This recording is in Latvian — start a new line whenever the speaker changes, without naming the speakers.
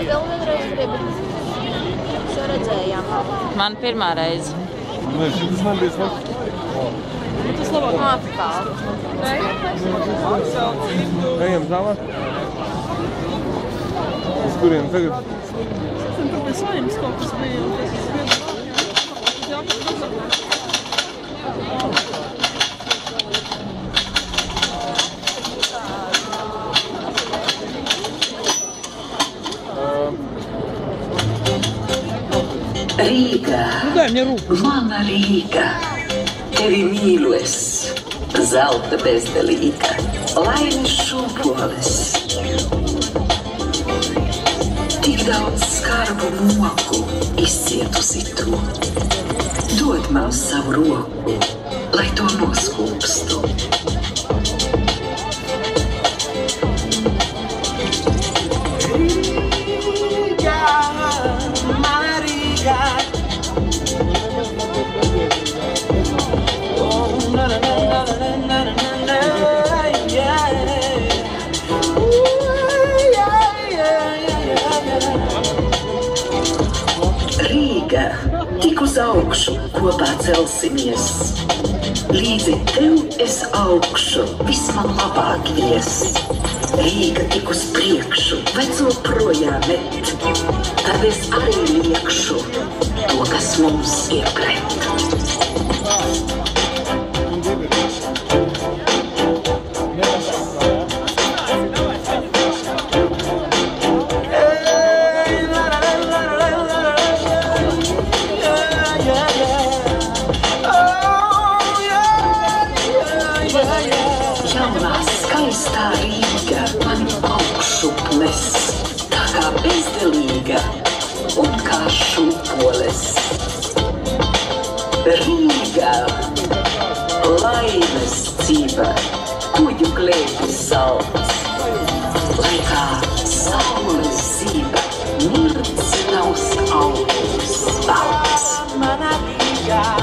Vēl vienreiz gribu. Šo redzējām.
Man pirmā reize.
Nē, šis nebija slikts.
Tas labāk atkal.
Ejam tālāk. Uz kurien tagad?
Tur pēc vainas kaut kas bija.
Rīga, mana Rīga, tevi mīlu es, zelta bezdelīga, laimes šūpoles. Tik daudz skarbu moku izcietusi tu, dod man savu roku, lai to noskūpstu. Rīga, tik uz augšu kopā celsimies. Līdzi tev es augšu, viss man labāk ies. Rīga tik uz priekšu, veco projām met. Tad es arī liekšu to, kas mums ir pret. Jaunā skaistā Rīga mani augšupnes, tā kā bezdelīga un kā šūpoles. Rīga, laimes dzīve, kuģu glēbis salds, lai kā saules zīme, mirdz tavs augurs valds.
Mana Rīga.